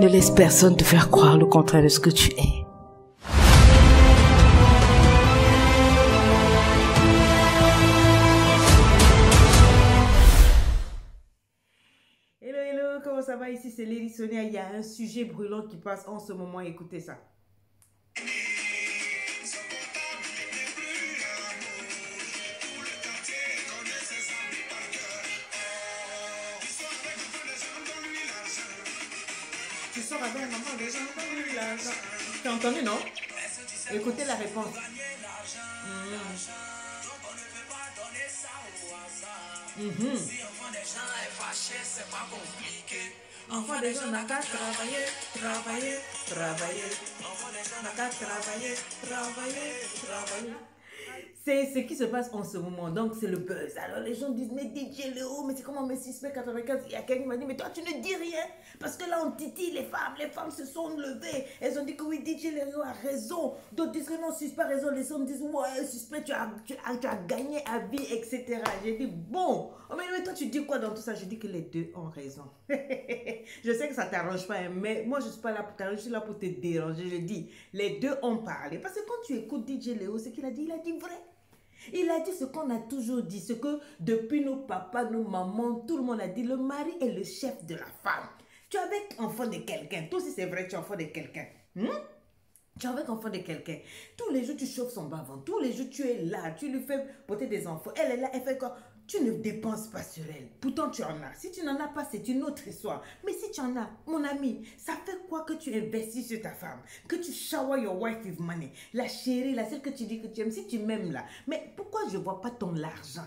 Ne laisse personne te faire croire le contraire de ce que tu es. Hello, hello, comment ça va? Ici c'est Lady Sonia. Il y a un sujet brûlant qui passe en ce moment. Écoutez ça. Tu sors avec un enfant des gens dans lui l'argent. T'as entendu, non? Écoutez la réponse. Enfant des gens n'a qu'à travailler. Enfant des gens n'a qu'à travailler. C'est ce qui se passe en ce moment, donc c'est le buzz. Alors les gens disent, mais DJ Léo, mais c'est comment mes 6,95 il y a quelqu'un qui m'a dit, mais toi tu ne dis rien, parce que là on titille les femmes se sont levées, elles ont dit que oui, DJ Léo a raison, d'autres disent que non, Suspect a raison, les hommes disent, ouais, Suspect, tu as gagné à vie, etc. J'ai dit, bon, oh, mais toi tu dis quoi dans tout ça? Je dis que les deux ont raison. Je sais que ça ne t'arrange pas, hein, mais moi je ne suis pas là pour t'arranger, je suis là pour te déranger. Je dis, les deux ont parlé, parce que quand tu écoutes DJ Léo, ce qu'il a dit, il a dit vrai. Il a dit ce qu'on a toujours dit, ce que depuis nos papas, nos mamans, tout le monde a dit, le mari est le chef de la femme. Tu es avec enfant de quelqu'un, toi aussi c'est vrai, tu es enfant de quelqu'un. Tu es avec enfant de quelqu'un. Tous les jours tu chauffes son bavon, tous les jours tu es là, tu lui fais porter des enfants. Elle est là, elle fait quoi? Tu ne dépenses pas sur elle. Pourtant, tu en as. Si tu n'en as pas, c'est une autre histoire. Mais si tu en as, mon ami, ça fait quoi que tu investis sur ta femme? Que tu shower your wife with money? La chérie, la celle que tu dis que tu aimes, si tu m'aimes là. Mais pourquoi je ne vois pas ton argent?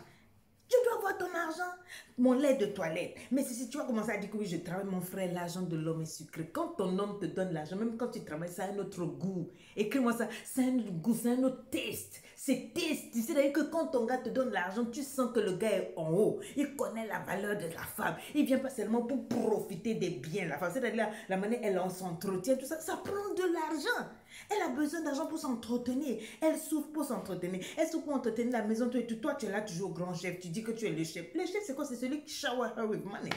Je dois voir ton argent. Mon lait de toilette. Mais si tu vas commencer à dire que oui, je travaille, mon frère, l'argent de l'homme est sucré. Quand ton homme te donne l'argent, même quand tu travailles, ça a un autre goût. Écris-moi ça, c'est un autre goût, c'est un autre taste. C'est taste. C'est-à-dire que quand ton gars te donne l'argent, tu sens que le gars est en haut. Il connaît la valeur de la femme. Il vient pas seulement pour profiter des biens de la femme. C'est-à-dire la manière elle s'entretient, tout ça, ça prend de l'argent. Elle a besoin d'argent pour s'entretenir. Elle souffre pour s'entretenir. Elle souffre pour entretenir la maison. Toi, tu es là toujours grand chef. Tu dis que tu es le chef. Le chef, c'est quoi? C'est celui qui shower her with money.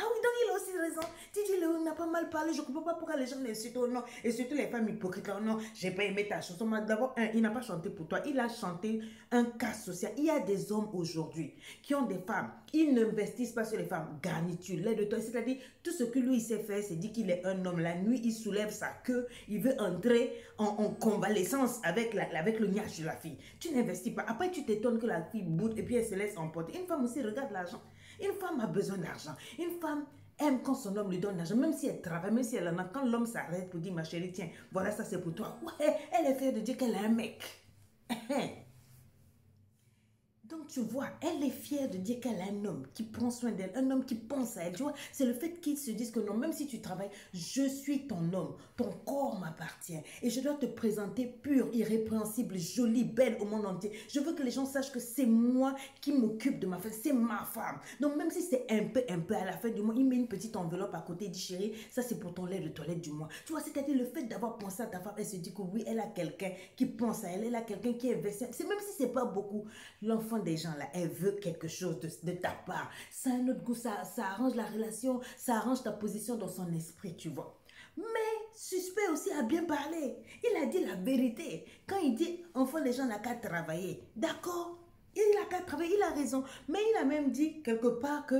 Ah oui, donc il a aussi raison. DJ Léo n'a pas mal parlé. Je ne comprends pas pourquoi les gens l'insultent. Oh non. Et surtout les femmes hypocrites. Oh non, j'ai pas aimé ta chanson. D'abord, il n'a pas chanté pour toi. Il a chanté un cas social. Il y a des hommes aujourd'hui qui ont des femmes. Ils n'investissent pas sur les femmes. Garniture, lait de toi. C'est-à-dire, tout ce que lui, il sait faire, c'est dire qu'il est un homme. La nuit, il soulève sa queue. Il veut entrer en convalescence avec le niage de la fille. Tu n'investis pas. Après, tu t'étonnes que la fille boude et puis elle se laisse emporter. Une femme aussi regarde l'argent. Une femme a besoin d'argent. Une femme aime quand son homme lui donne l'argent, même si elle travaille, même si elle en a. Quand l'homme s'arrête pour dire, ma chérie, tiens, voilà, ça c'est pour toi. Ouais, elle est fière de dire qu'elle a un mec. Donc tu vois, elle est fière de dire qu'elle a un homme qui prend soin d'elle, un homme qui pense à elle. Tu vois, c'est le fait qu'ils se disent que non, même si tu travailles, je suis ton homme, ton corps m'appartient. Et je dois te présenter pure, irrépréhensible, jolie, belle au monde entier. Je veux que les gens sachent que c'est moi qui m'occupe de ma femme, c'est ma femme. Donc même si c'est un peu à la fin du mois, il met une petite enveloppe à côté, il dit chérie, ça c'est pour ton lait de toilette du mois. Tu vois, c'est-à-dire le fait d'avoir pensé à ta femme, elle se dit que oui, elle a quelqu'un qui pense à elle, elle a quelqu'un qui investit. C'est même si c'est pas beaucoup, l'enfant des gens là, elle veut quelque chose de ta part. Ça a un autre goût, ça arrange la relation, ça arrange ta position dans son esprit, tu vois. Mais Suspect aussi a bien parlé. Il a dit la vérité. Quand il dit enfant des gens n'a qu'à travailler, d'accord? Il a qu'à travailler, il a raison. Mais il a même dit quelque part que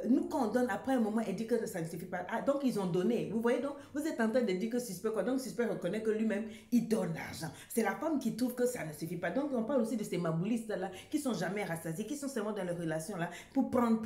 nous, quand on donne, après un moment, il dit que ça ne suffit pas. Ah, donc ils ont donné. Vous voyez, donc vous êtes en train de dire que Suspect quoi? Donc Suspect reconnaît que lui-même, il donne l'argent. C'est la femme qui trouve que ça ne suffit pas. Donc on parle aussi de ces maboulistes-là qui sont jamais rassasiés, qui sont seulement dans les relations-là pour prendre.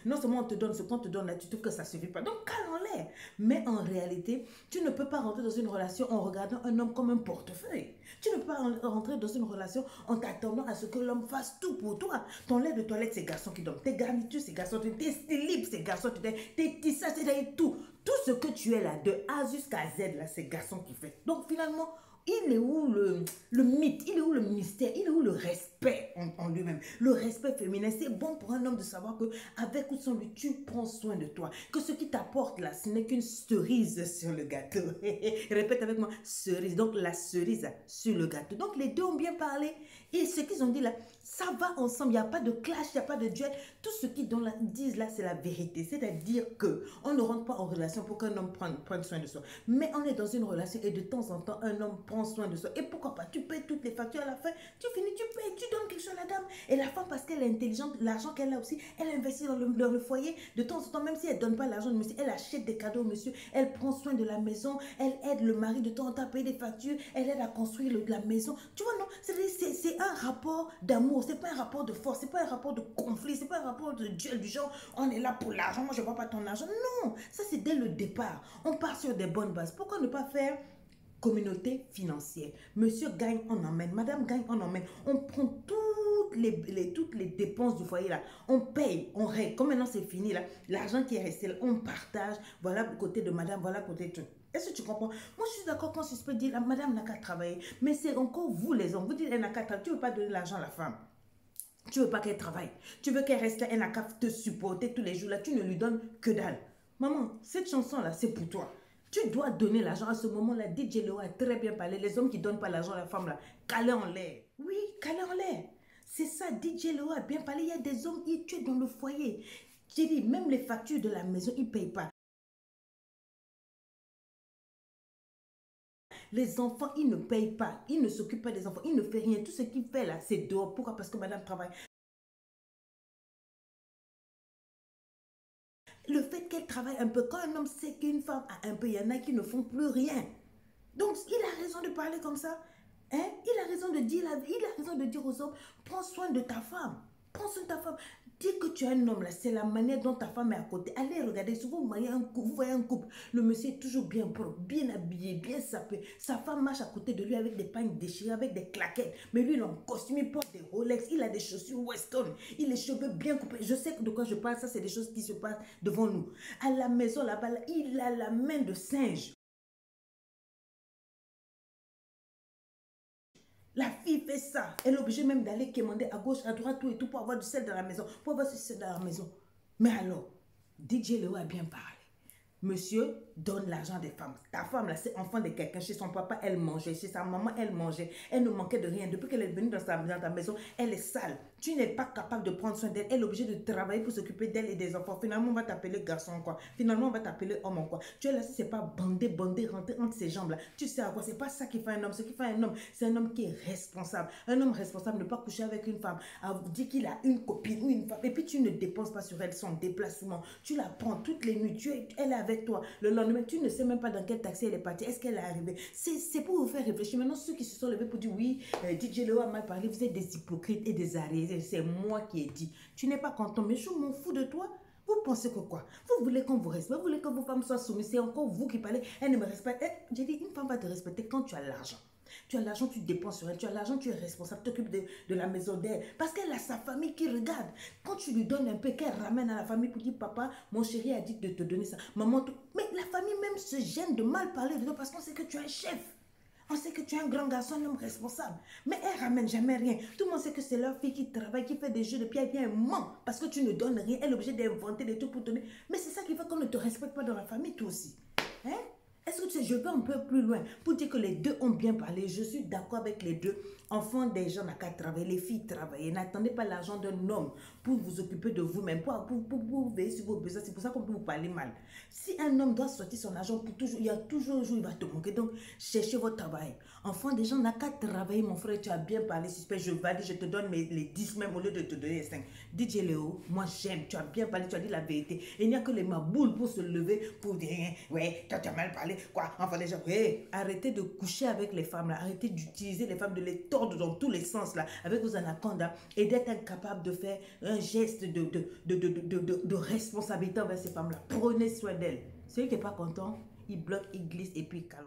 Non seulement on te donne ce qu'on te donne là, tu trouves que ça ne suffit pas. Donc calme-les. Mais en réalité, tu ne peux pas rentrer dans une relation en regardant un homme comme un portefeuille. Tu ne peux pas rentrer dans une relation en t'attendant à ce que l'homme fasse tout pour toi. Ton lait de toilette, c'est garçon qui donne. Tes garnitures, c'est garçon. Tes slips, c'est garçon qui donne. Tes tissages, c'est tout. Tout ce que tu es là, de A jusqu'à Z, là, c'est garçon qui fait. Donc finalement, il est où le mythe? Il est où le mystère? Il est où le respect en lui-même? Le respect féminin, c'est bon pour un homme de savoir que avec ou sans lui, tu prends soin de toi. Que ce qui t'apporte là, ce n'est qu'une cerise sur le gâteau. Répète avec moi, cerise. Donc la cerise sur le gâteau. Donc les deux ont bien parlé. Et ce qu'ils ont dit là, Ça va ensemble, il n'y a pas de clash, il n'y a pas de duel. Tout ce qu'ils disent là, c'est la vérité. C'est-à-dire qu'on ne rentre pas en relation pour qu'un homme prenne soin de soi. Mais on est dans une relation et de temps en temps, un homme prend soin de soi. Et pourquoi pas? Tu payes toutes les factures à la fin, tu finis, tu payes, tu donnes quelque chose à la dame. Et la femme, parce qu'elle est intelligente, l'argent qu'elle a aussi, elle investit dans le foyer. De temps en temps, même si elle ne donne pas l'argent au monsieur, elle achète des cadeaux au monsieur, elle prend soin de la maison, elle aide le mari de temps en temps à payer des factures, elle aide à construire la maison. Tu vois, non, c'est un rapport d'amour. C'est pas un rapport de force, c'est pas un rapport de conflit, c'est pas un rapport de duel du genre on est là pour l'argent, moi je vois pas ton argent. Non, ça c'est dès le départ. On part sur des bonnes bases. Pourquoi ne pas faire communauté financière? Monsieur gagne, on emmène. Madame gagne, on emmène. On prend toutes les dépenses du foyer là. On paye, on règle. Comme maintenant c'est fini là, l'argent qui est resté là, on partage. Voilà le côté de madame, voilà le côté de tout. Est-ce que tu comprends? Moi, je suis d'accord quand suspect dit la madame n'a qu'à travailler. Mais c'est encore vous, les hommes. Vous dites elle n'a qu'à travailler. Tu ne veux pas donner l'argent à la femme. Tu ne veux pas qu'elle travaille. Tu veux qu'elle reste là. Elle n'a qu'à te supporter tous les jours. Là, tu ne lui donnes que dalle. Maman, cette chanson-là, c'est pour toi. Tu dois donner l'argent à ce moment-là. DJ Léo a très bien parlé. Les hommes qui ne donnent pas l'argent à la femme, là, calés en l'air. Oui, calés en l'air. C'est ça, DJ Léo a bien parlé. Il y a des hommes, tu es dans le foyer. J'ai dit, même les factures de la maison, ils ne payent pas. Les enfants, ils ne payent pas. Ils ne s'occupent pas des enfants. Ils ne font rien. Tout ce qu'il fait là, c'est dehors. Pourquoi? Parce que madame travaille. Le fait qu'elle travaille un peu, quand un homme sait qu'une femme a un peu, il y en a qui ne font plus rien. Donc, il a raison de parler comme ça. Hein? Il a raison de dire aux hommes, prends soin de ta femme. Prends soin de ta femme. Dis que tu es un homme là, c'est la manière dont ta femme est à côté. Allez regarder, si vous voyez un couple, le monsieur est toujours bien propre, bien habillé, bien sapé. Sa femme marche à côté de lui avec des pagnes déchirées, avec des claquettes. Mais lui, il est en costume, il porte des Rolex, il a des chaussures Weston, il a les cheveux bien coupés. Je sais de quoi je parle, ça c'est des choses qui se passent devant nous. À la maison là-bas, il a la main de singe. La fille fait ça. Elle est obligée même d'aller commander à gauche, à droite, tout et tout pour avoir du sel dans la maison. Pour avoir du sel dans la maison. Mais alors, DJ Léo a bien parlé. Monsieur donne l'argent des femmes. Ta femme, là, c'est enfant de quelqu'un. Chez son papa, elle mangeait. Chez sa maman, elle mangeait. Elle ne manquait de rien. Depuis qu'elle est venue dans ta maison, elle est sale. Tu n'es pas capable de prendre soin d'elle. Elle est obligée de travailler pour s'occuper d'elle et des enfants. Finalement, on va t'appeler garçon, quoi. Finalement, on va t'appeler homme, quoi. Tu es là, si c'est pas bandé, rentrer entre ses jambes, là. Tu sais à quoi? C'est pas ça qui fait un homme. Ce qui fait un homme, c'est un homme qui est responsable. Un homme responsable ne pas coucher avec une femme. Dire qu'il a une copine ou une femme. Et puis, tu ne dépenses pas sur elle son déplacement. Tu la prends toutes les nuits. Elle est avec toi. Le lendemain, tu ne sais même pas dans quel taxi elle est partie. Est-ce qu'elle est arrivée? C'est pour vous faire réfléchir. Maintenant, ceux qui se sont levés pour dire oui, DJ Léo a mal parlé, vous êtes des hypocrites et des arrêts. C'est moi qui ai dit. Tu n'es pas content, mais je m'en fous de toi. Vous pensez que quoi? Vous voulez qu'on vous respecte, vous voulez que vos femmes soient soumises. C'est encore vous qui parlez. Elle ne me respecte. J'ai dit, une femme va te respecter quand tu as l'argent. Tu as l'argent, tu dépenses sur elle. Tu as l'argent, tu es responsable, tu t'occupes de la maison d'elle. Parce qu'elle a sa famille qui regarde. Quand tu lui donnes un peu, qu'elle ramène à la famille pour dire, papa, mon chéri a dit de te donner ça. Maman, mais la famille même se gêne de mal parler de toi parce qu'on sait que tu es un chef. On sait que tu es un grand garçon, un homme responsable. Mais elle ramène jamais rien. Tout le monde sait que c'est leur fille qui travaille, qui fait des jeux de pied, elle vient ment. Parce que tu ne donnes rien. Elle est obligée d'inventer des trucs pour te donner. Mais c'est ça qui fait qu'on ne te respecte pas dans la famille, toi aussi. Hein? Est-ce que tu sais, je vais un peu plus loin pour dire que les deux ont bien parlé. Je suis d'accord avec les deux. Enfants des gens n'ont qu'à travailler, les filles travaillent. N'attendez pas l'argent d'un homme pour vous occuper de vous-même, pour veiller sur vos besoins. C'est pour ça qu'on peut vous parler mal. Si un homme doit sortir son argent pour toujours, il y a toujours un jour où il va te manquer. Donc, cherchez votre travail. Enfants des gens n'ont qu'à travailler, mon frère. Tu as bien parlé, suspect. Je valide, je te donne les 10 même au lieu de te donner les 5. DJ Léo, moi j'aime. Tu as bien parlé, tu as dit la vérité. Et il n'y a que les maboules pour se lever, pour dire, ouais, toi tu as mal parlé. Quoi, enfin les gens, hey, arrêtez de coucher avec les femmes là, arrêtez d'utiliser les femmes, de les tordre dans tous les sens là, avec vos anacondas, et d'être incapable de faire un geste de responsabilité envers ces femmes là. Prenez soin d'elles. Celui qui n'est pas content, il bloque, il glisse et puis calme.